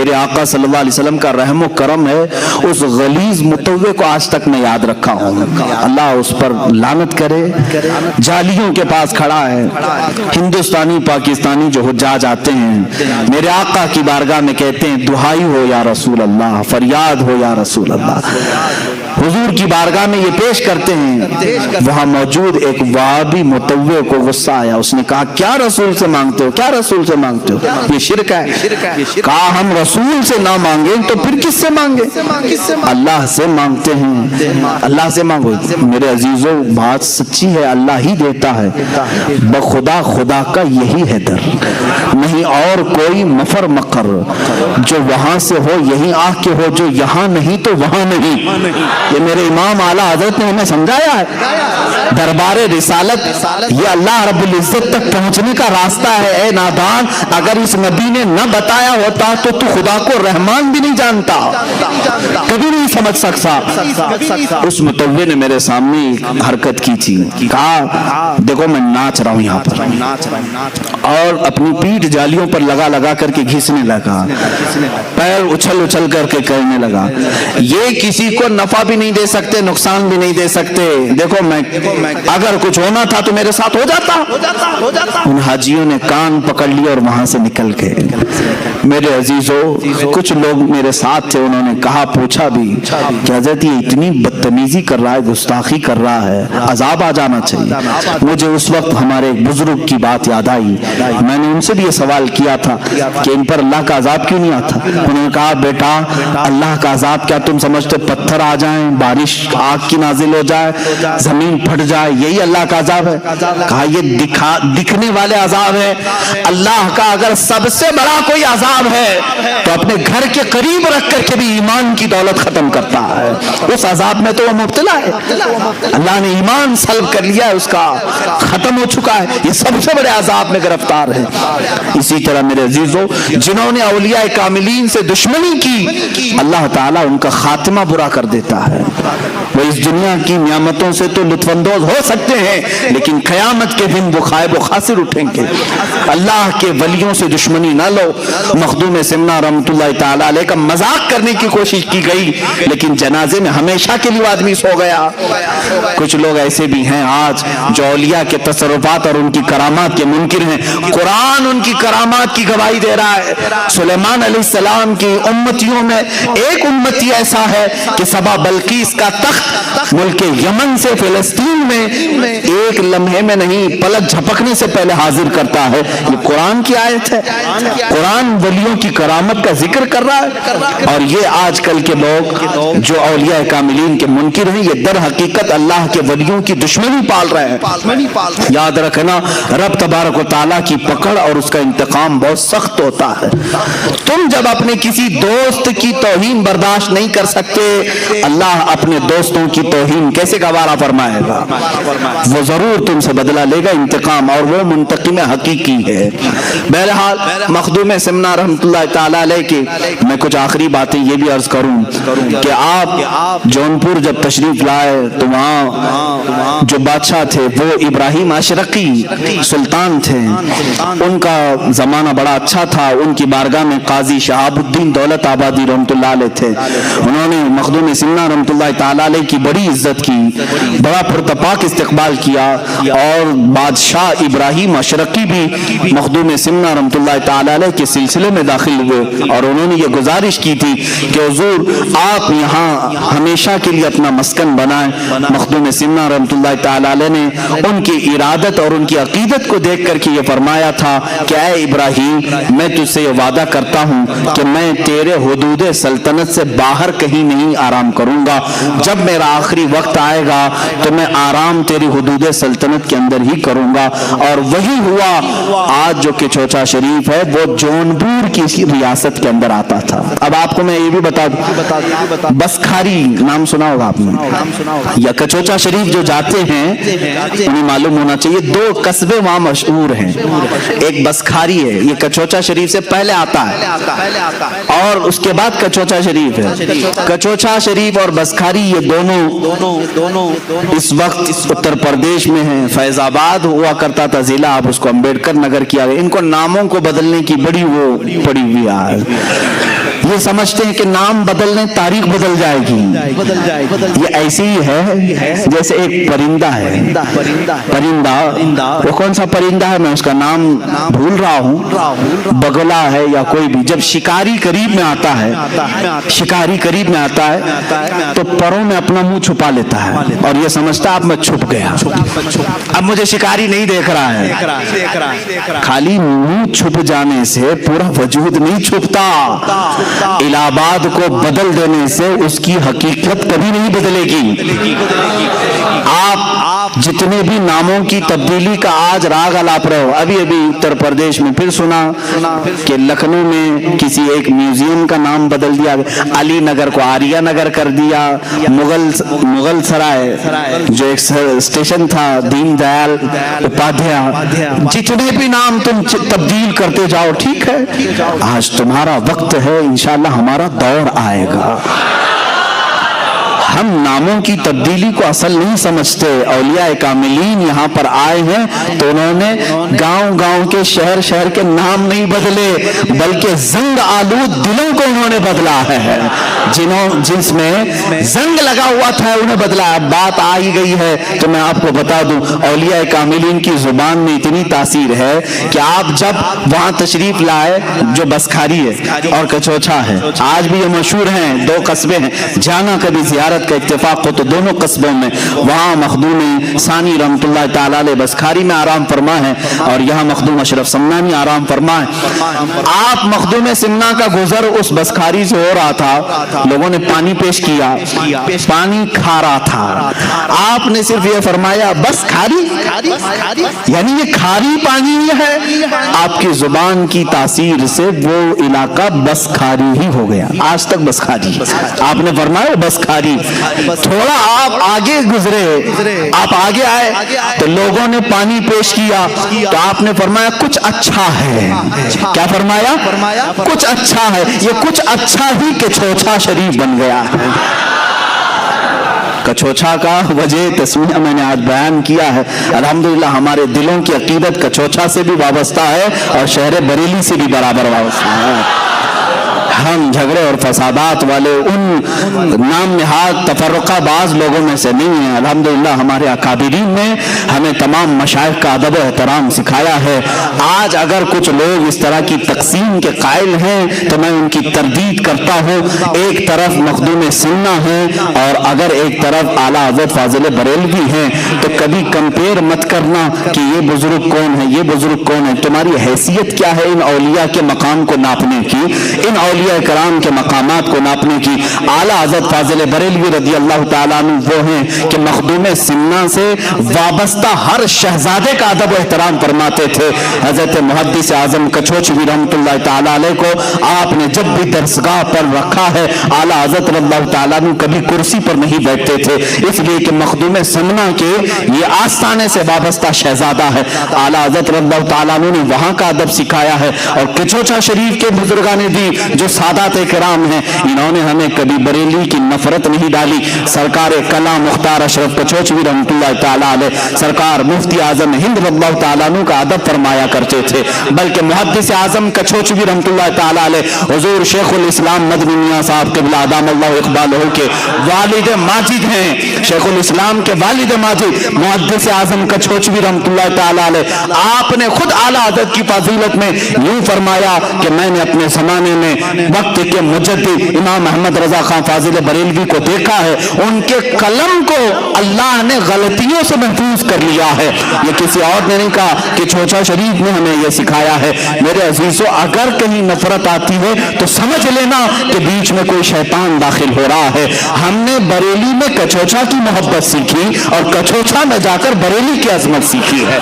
میرے آقا صلی اللہ علیہ وسلم کا رحم و کرم ہے، اس غلیظ متوع کو آج تک میں یاد رکھا ہوں۔ اللہ اس پر لعنت کرے، جالیوں کے پاس کھڑا ہے۔ ہندوستانی پاکستانی جو حجاج آتے ہیں میرے آقا کی بارگاہ میں کہتے ہیں دہائی ہو یا رسول اللہ، فریاد ہو یا رسول اللہ، حضور کی بارگاہ میں یہ پیش کرتے ہیں۔ وہاں موجود ایک وہابی متوع کو غصہ آیا، اس نے کہا کیا رسول سے مانگتے ہو، کیا رسول سے مانگتے ہو، یہ شرک ہے۔ کہا ہم رسول سے نہ مانگیں تو پھر کس سے مانگے؟ اللہ سے مانگتے ہیں، اللہ سے مانگو۔ میرے عزیزوں بات سچی ہے، اللہ ہی دیتا ہے، بخدا خدا کا یہی ہے در، نہیں اور کوئی مفر مقر، جو وہاں سے ہو یہی آ کے ہو، جو یہاں نہیں تو وہاں نہیں۔ یہ میرے امام اعلیٰ حضرت نے ہمیں سمجھایا ہے۔ دربار رسالت یہ اللہ رب العزت تک پہنچنے کا راستہ ہے۔ اے نادان، اگر اس نبی نے نہ بتایا ہوتا تو خدا کو رحمان بھی نہیں جانتا، کبھی نہیں سمجھ سکتا۔ اس متوع نے میرے سامنے حرکت کی تھی، کہا دیکھو میں ناچ رہا ہوں یہاں پر، اور اپنی پیٹھ جالیوں پر لگا لگا کر کے گھسنے لگا، پیر اچھل اچھل کر کے کرنے لگا۔ یہ کسی کو نفع بھی نہیں دے سکتے، نقصان بھی نہیں دے سکتے۔ دیکھو میں اگر کچھ ہونا تھا تو میرے ساتھ ہو جاتا۔ ان حاجیوں نے کان پکڑ لیا اور وہاں سے نکل گئے۔ میرے عزیزوں کچھ لوگ میرے ساتھ تھے، انہوں نے کہا پوچھا بھی کہ حضرت یہ اتنی بدتمیزی کر رہا ہے، گستاخی کر رہا ہے، عذاب آ جانا چاہیے۔ مجھے اس وقت ہمارے ایک بزرگ کی بات یاد آئی، میں نے ان سے بھی یہ سوال کیا تھا کہ ان پر اللہ کا عذاب کیوں نہیں آتا؟ انہوں نے کہا بیٹا اللہ کا عذاب کیا تم سمجھتے پتھر آ جائیں، بارش آگ کی نازل ہو جائے، زمین پھٹ جائے، یہی اللہ کا عذاب ہے؟ کہا یہ دکھنے والے عذاب ہے۔ اللہ کا اگر سب سے بڑا کوئی عذاب ہے تو اپنے گھر کے قریب رکھ کر کے بھی ایمان کی دولت ختم کرتا ہے، اس عذاب میں تو وہ مبتلا ہے۔ اللہ نے ایمان سلب کر لیا ہے، اس کا ختم ہو چکا ہے، یہ سب سے بڑے عذاب میں گرفتار ہے۔ اسی طرح میرے عزیزوں جنہوں نے اولیاء کاملین سے دشمنی کی، اللہ تعالیٰ ان کا خاتمہ برا کر دیتا ہے۔ وہ اس دنیا کی نعمتوں سے تو لطف اندوز ہو سکتے ہیں، لیکن قیامت کے دن وہ خائب و خاسر اٹھیں گے۔ اللہ کے ولیوں سے دشمنی نہ لو۔ مخدوم سمنا رحمۃ اللہ تعالیٰ علیہ کا مذاق کرنے کی کوشش کی گئی، لیکن جنازے میں ہمیشہ کے لیے آدمی سو گیا۔ کچھ لوگ ایسے بھی ہیں آج جو اولیاء کے تصرفات اور ان کی کرامات کے منکر ہیں۔ قرآن ان کی کرامات کی گواہی دے رہا ہے۔ سلیمان علیہ السلام کی امتیوں میں ایک امتی ایسا ہے کہ سبا بلقیس کا تخت ملک یمن سے فلسطین میں ایک لمحے میں نہیں پلک جھپکنے سے پہلے حاضر کرتا ہے۔ یہ قرآن کی آیت ہے، قرآن ولیوں کی کرامت کا ذکر کر رہا ہے۔ اور یہ آج کل کے لوگ جو اولیاء کاملین کے منکر ہیں، یہ در حقیقت اللہ کے ولیوں کی دشمنی پال رہے ہیں۔ یاد رکھنا رب تبارک و تعالیٰ کی پکڑ اور اس کا انتقام بہت سخت ہوتا ہے۔ تم جب اپنے کسی دوست کی توہین برداشت نہیں کر سکتے، اللہ اپنے دوستوں کی توہین کیسے گوارا فرمائے گا؟ وہ ضرور تم سے بدلہ لے گا، انتقام، اور وہ منتقم حقیقی ہے۔ بہرحال مخدوم سمنا رحمۃ اللہ تعالیٰ علیہ کی میں کچھ آخری باتیں یہ بھی عرض کروں کہ آپ جونپور جب تشریف لائے تو وہاں جو بادشاہ تھے وہ ابراہیم اشرقی سلطان تھے۔ ان کا زمانہ بڑا اچھا تھا۔ ان کی بارگاہ میں قاضی شہاب الدین دولت آبادی رحمۃ اللہ علیہ تھے۔ انہوں نے مخدوم سمنا رحمۃ اللہ تعالیٰ علیہ کی بڑی عزت کی، بڑا پرتپاک استقبال کیا، اور بادشاہ ابراہیم اشرقی بھی مخدوم سمنا رحمۃ اللہ تعالیٰ علیہ کے سلسلے میں داخل ہوئے، اور انہوں نے یہ گزارش کی تھی کہ حضور آپ یہاں ہمیشہ کے لیے اپنا مسکن بنائیں۔ مخدوم سمنا رحمۃ اللہ تعالیٰ علیہ نے ان کی ارادت اور ان کی عقیدت کو دیکھ کر کے یہ فرمایا تھا کہ اے ابراہیم میں تجھ سے یہ وعدہ کرتا ہوں کہ میں تیرے حدود سلطنت سے باہر کہیں نہیں آرام کروں گا، جب میرا آخری وقت آئے گا تو میں آرام تیری حدود سلطنت کے اندر ہی کروں گا۔ اور وہی ہوا۔ آج جو کہ چوچا شریف ہے وہ جونپور کی ریاست کے اندر آتا تھا۔ اب آپ کو میں یہ بھی بتا دوں، بسکھاری نام سنا ہوگا آپ نے، یا کچوچا شریف جو جاتے ہیں انہیں معلوم ہونا چاہیے دو قصبے وہاں مشہور ہیں، ایک بسکھاری ہے، یہ کچوچا شریف سے پہلے آتا ہے، اور اس کے بعد کچوچا شریف ہے۔ کچوچا شریف اور بسکھاری یہ دونوں اس وقت اتر پردیش میں ہیں۔ فیض آباد ہوا کرتا تھا ضلع، اب اس کو امبیڈکر نگر کیا گیا۔ ان کو ناموں کو بدلنے کی بڑی وہ پڑی ہوئی ہے۔ یہ سمجھتے ہیں کہ نام بدلنے تاریخ بدل جائے گی. یہ ایسی ہی ہے جیسے ایک پرندہ ہے. پرندہ وہ کون سا پرندہ ہے میں اس کا نام بھول رہا ہوں, بگلا ہے یا کوئی بھی. جب شکاری قریب میں آتا ہے تو پروں میں اپنا منہ چھپا لیتا ہے اور یہ سمجھتا ہے اب میں چھپ گیا, اب مجھے شکاری نہیں دیکھ رہا ہے. خالی منہ چھپ جانے سے پورا وجود نہیں چھپتا. الہ آباد کو بدل دینے سے اس کی حقیقت کبھی نہیں بدلے گی. آپ جتنے بھی ناموں کی تبدیلی کا آج راگ الاپ رہے ہو, ابھی اتر پردیش میں پھر سنا کہ لکھنؤ میں کسی ایک میوزیم کا نام بدل دیا, علی نگر کو آریہ نگر کر دیا, مغل سرائے جو ایک اسٹیشن تھا دین دیال اپادھیائے, جتنے بھی نام تم تبدیل کرتے جاؤ ٹھیک ہے, آج تمہارا وقت ہے, انشاءاللہ ہمارا دور آئے گا. ہم ناموں کی تبدیلی کو اصل نہیں سمجھتے. اولیاء کاملین یہاں پر آئے ہیں تو انہوں نے گاؤں گاؤں کے شہر کے نام نہیں بدلے, بلکہ زنگ آلود دلوں کو انہوں نے بدلا ہے. جس میں زنگ لگا ہوا تھا انہیں بدلا. اب بات آ ہی گئی ہے تو میں آپ کو بتا دوں, اولیاء کاملین کی زبان میں اتنی تاثیر ہے کہ آپ جب وہاں تشریف لائے, جو بسکھاری ہے اور کچوچھا ہے, آج بھی یہ مشہور ہیں, 2 قصبے ہیں, جانا کبھی زیارت کا اتفاق ہو تو دونوں قصبوں میں, وہاں مخدوم ثانی رحمت اللہ تعالی علیہ بسکھاری میں آرام فرما ہے اور یہاں مخدوم اشرف سمنانی آرام فرما ہے. آپ مخدوم سمنا کا گزر اس بسکھاری سے ہو رہا تھا, لوگوں نے پانی پیش کیا, پانی کھا رہا تھا, آپ نے صرف یہ فرمایا بس کھاری, یعنی یہ کھاری پانی ہے. آپ کی زبان کی تاثیر سے وہ علاقہ بس کھاری ہی ہو گیا, آج تک بس کھاری. آپ نے فرمایا بس کھاری. تھوڑا آپ آگے گزرے, آپ آگے آئے تو لوگوں نے پانی پیش کیا تو آپ نے فرمایا کچھ اچھا ہے. کیا فرمایا؟ کچھ اچھا ہے. یہ کچھ اچھا ہی کچوچھا شریف بن گیا ہے. کچوچھا کا وجہ تسمیہ میں نے آج بیان کیا ہے. الحمدللہ ہمارے دلوں کی عقیدت کچوچھا سے بھی وابستہ ہے اور شہر بریلی سے بھی برابر وابستہ ہے. ہم جھگڑے اور فسادات والے ان نام نہاد تفرقہ باز لوگوں میں سے نہیں ہیں. الحمدللہ ہمارے اکابرین نے ہمیں تمام مشائخ کا ادب و احترام سکھایا ہے. آج اگر کچھ لوگ اس طرح کی تقسیم کے قائل ہیں تو میں ان کی تردید کرتا ہوں. ایک طرف مخدوم سنہ ہیں اور اگر ایک طرف اعلیٰ حضرت فاضل بریلوی ہیں, تو کبھی کمپیئر مت کرنا کہ یہ بزرگ کون ہے, یہ بزرگ کون ہے. تمہاری حیثیت کیا ہے ان اولیاء کے مقام کو ناپنے کی, ان اولیاء کرام کے مقامات کو ناپنے کی. اعلیٰ حضرت فاضل بریلوی رضی اللہ تعالیٰ عنہ وہ ہیں کہ مخدوم سمنا سے وابستہ ہر شہزادے کا ادب و احترام فرماتے تھے. حضرت محدث اعظم کچوچوی رحمت اللہ تعالیٰ علیہ کو آپ نے جب بھی درسگاہ پر رکھا ہے, اعلیٰ حضرت رضی اللہ تعالیٰ عنہ کبھی کرسی پر نہیں بیٹھتے تھے, اس لیے کہ مخدوم سمنا کے یہ آستانے سے وابستہ شہزادہ ہے. اعلیٰ حضرت رضی اللہ تعالیٰ عنہ نے وہاں کا ادب سکھایا ہے. اور کچوچھا شریف کے بزرگان دی جو سادات کرام ہیں, انہوں نے ہمیں کبھی بریلی کی نفرت نہیں ڈالی. سرکار کلام مختار اشرف کچوچوی رحمت اللہ تعالیٰ علیہ, سرکار مفتی اعظم ہند رضی اللہ تعالیٰ عنہ کا ادب فرمایا کرتے تھے. بلکہ محدث اعظم کچوچوی رحمت اللہ تعالیٰ علیہ حضور شیخ الاسلام مدنی میاں صاحب قبلہ ادام اللہ اقبالہ کے والد ماجد ہیں. شیخ الاسلام کے والد ماجد محدث اعظم کچوچوی رحمت اللہ تعالیٰ علیہ, آپ نے خود اعلیٰ حضرت کی فضیلت میں یوں فرمایا کہ میں نے اپنے زمانے میں وقت کے مجدد امام احمد رضا خان فاضل بریلوی کو دیکھا ہے, ان کے قلم کو اللہ نے غلطیوں سے محفوظ کر لیا ہے. یہ کسی اور نے نہیں کہا, کہ کچوچھا شریف نے ہمیں یہ سکھایا ہے. میرے عزیزو, اگر کہیں نفرت آتی ہے تو سمجھ لینا کہ بیچ میں کوئی شیطان داخل ہو رہا ہے. ہم نے بریلی میں کچوچھا کی محبت سیکھی اور کچوچھا میں جا کر بریلی کی عظمت سیکھی ہے.